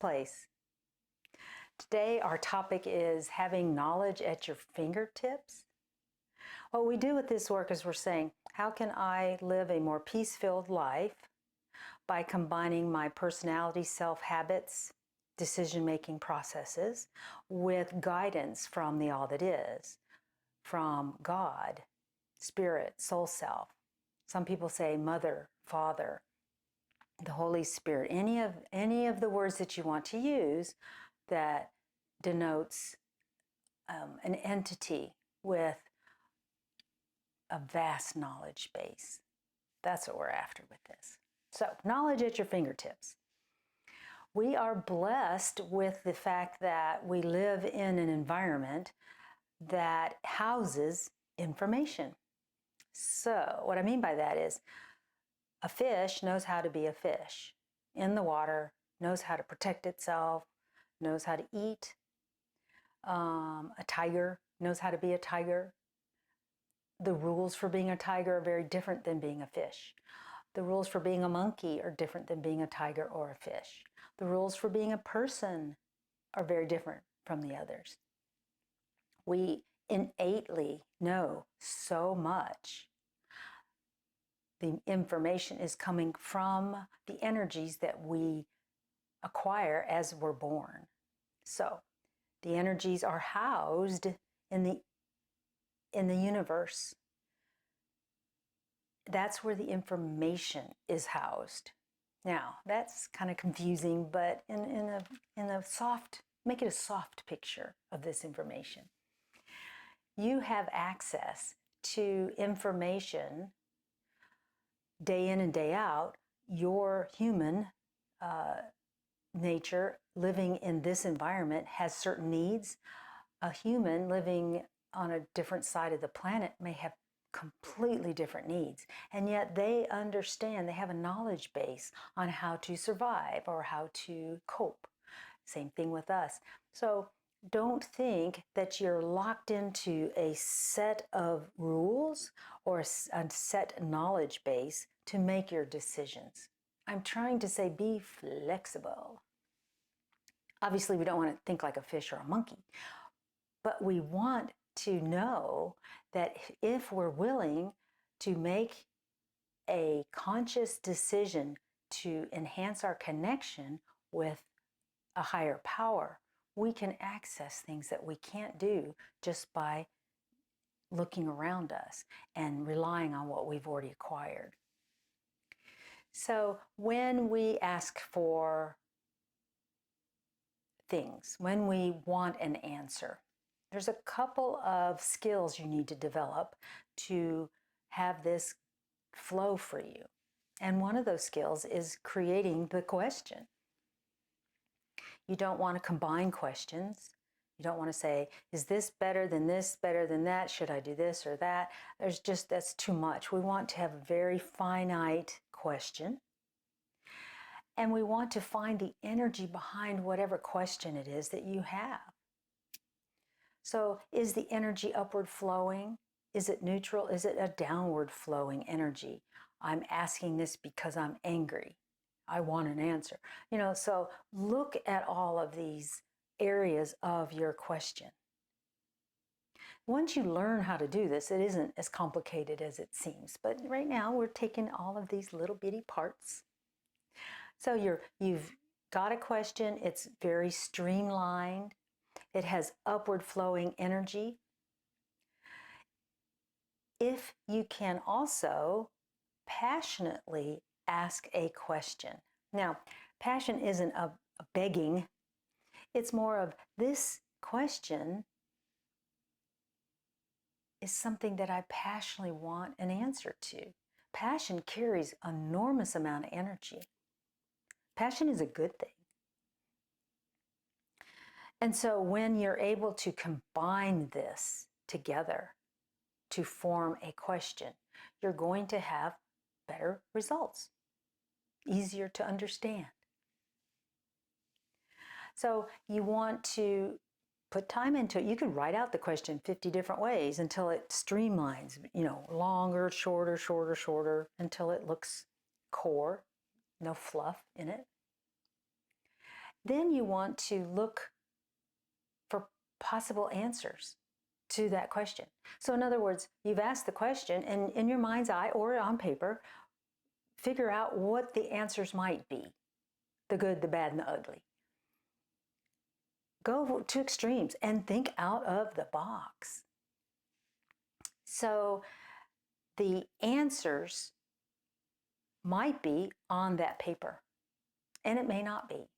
place. Today our topic is having knowledge at your fingertips. What we do with this work is we're saying, how can I live a more peace-filled life by combining my personality, self-habits, decision-making processes with guidance from the All That Is, from God, Spirit, Soul Self. Some people say Mother, Father, the Holy Spirit, any of the words that you want to use that denotes an entity with a vast knowledge base. That's what we're after with this. So, knowledge at your fingertips. We are blessed with the fact that we live in an environment that houses information. So, what I mean by that is a fish knows how to be a fish in the water, knows how to protect itself, knows how to eat. A tiger knows how to be a tiger. The rules for being a tiger are very different than being a fish. The rules for being a monkey are different than being a tiger or a fish. The rules for being a person are very different from the others. We innately know so much. The information is coming from the energies that we acquire as we're born. So, the energies are housed in the universe. That's where the information is housed. Now, that's kind of confusing, but in a soft, make it a soft picture of this information. You have access to information day in and day out. Your human nature living in this environment has certain needs. A human living on a different side of the planet may have completely different needs, and yet they understand, they have a knowledge base on how to survive or how to cope. Same thing with us. So don't think that you're locked into a set of rules or a set knowledge base to make your decisions. I'm trying to say be flexible. Obviously, we don't want to think like a fish or a monkey, but we want to know that if we're willing to make a conscious decision to enhance our connection with a higher power, we can access things that we can't do just by looking around us and relying on what we've already acquired. So when we ask for things, when we want an answer, there's a couple of skills you need to develop to have this flow for you. And one of those skills is creating the question. You don't want to combine questions. You don't want to say, is this, better than that? Should I do this or that? That's too much. We want to have a very finite question. And we want to find the energy behind whatever question it is that you have. So is the energy upward flowing? Is it neutral? Is it a downward flowing energy? I'm asking this because I'm angry. I want an answer. So look at all of these areas of your question. Once you learn how to do this, it isn't as complicated as it seems. But right now we're taking all of these little bitty parts. So you've got a question. It's very streamlined. It has upward flowing energy. If you can also passionately ask a question. Now, passion isn't a begging. It's more of, this question is something that I passionately want an answer to. Passion carries an enormous amount of energy. Passion is a good thing. And so when you're able to combine this together to form a question, you're going to have better results, easier to understand. So you want to put time into it. You can write out the question 50 different ways until it streamlines, longer, shorter, until it looks core, no fluff in it. Then you want to look for possible answers to that question. So in other words, you've asked the question, and in your mind's eye or on paper, figure out what the answers might be, the good, the bad, and the ugly. Go to extremes and think out of the box. So the answers might be on that paper, and it may not be.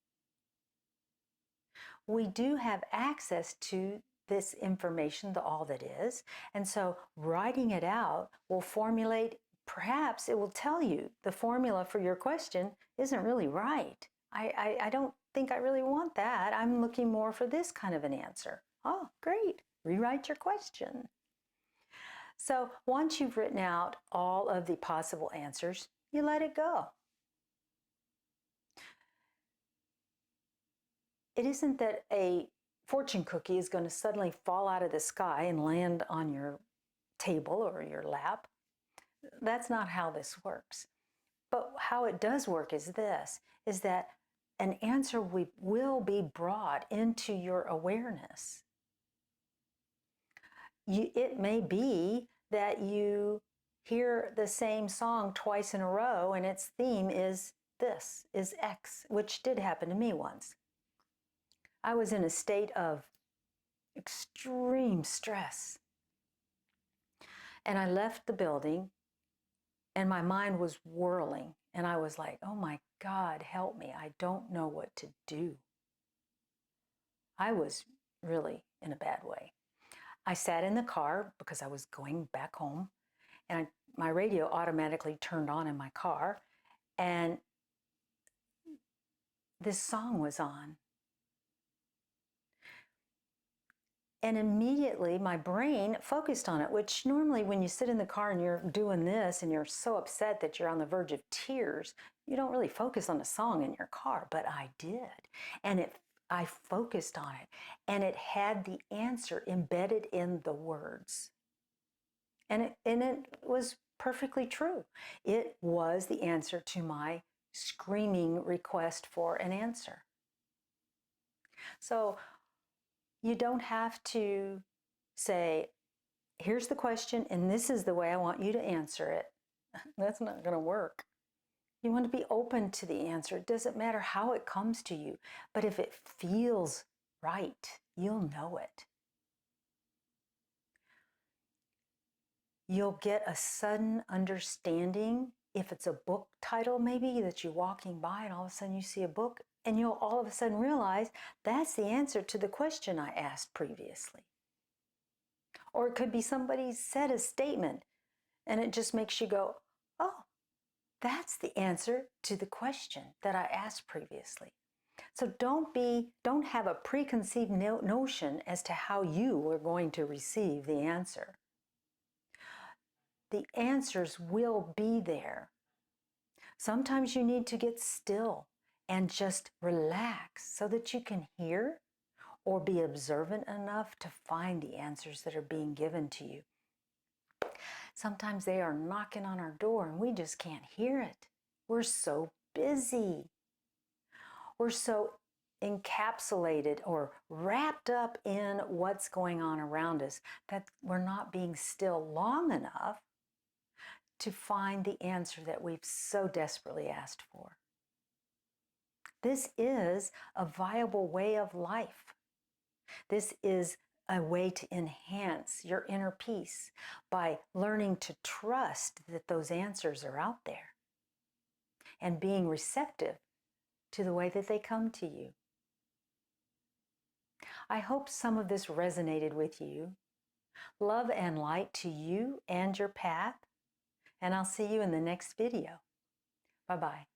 We do have access to this information, the all that is, and so writing it out will formulate, perhaps it will tell you the formula for your question isn't really right. I don't think I really want that. I'm looking more for this kind of an answer. Oh, great. Rewrite your question. So once you've written out all of the possible answers, you let it go. It isn't that a fortune cookie is going to suddenly fall out of the sky and land on your table or your lap. That's not how this works. But how it does work is this, is that an answer will be brought into your awareness. It may be that you hear the same song twice in a row and its theme is this, is X, which did happen to me once. I was in a state of extreme stress. And I left the building and my mind was whirling. And I was like, oh my God, help me. I don't know what to do. I was really in a bad way. I sat in the car because I was going back home, and my radio automatically turned on in my car, and this song was on. And immediately my brain focused on it, which normally when you sit in the car and you're doing this and you're so upset that you're on the verge of tears, you don't really focus on a song in your car, but I did. And I focused on it, and it had the answer embedded in the words. And it was perfectly true. It was the answer to my screaming request for an answer. So you don't have to say, here's the question, and this is the way I want you to answer it. That's not going to work. You want to be open to the answer. It doesn't matter how it comes to you, but if it feels right, you'll know it. You'll get a sudden understanding. If it's a book title, maybe that you're walking by and all of a sudden you see a book, and you'll all of a sudden realize that's the answer to the question I asked previously. Or it could be somebody said a statement and it just makes you go, oh, that's the answer to the question that I asked previously. So don't have a preconceived notion as to how you are going to receive the answer. The answers will be there. Sometimes you need to get still and just relax so that you can hear or be observant enough to find the answers that are being given to you. Sometimes they are knocking on our door and we just can't hear it. We're so busy. We're so encapsulated or wrapped up in what's going on around us that we're not being still long enough to find the answer that we've so desperately asked for. This is a viable way of life. This is a way to enhance your inner peace by learning to trust that those answers are out there and being receptive to the way that they come to you. I hope some of this resonated with you. Love and light to you and your path, and I'll see you in the next video. Bye-bye.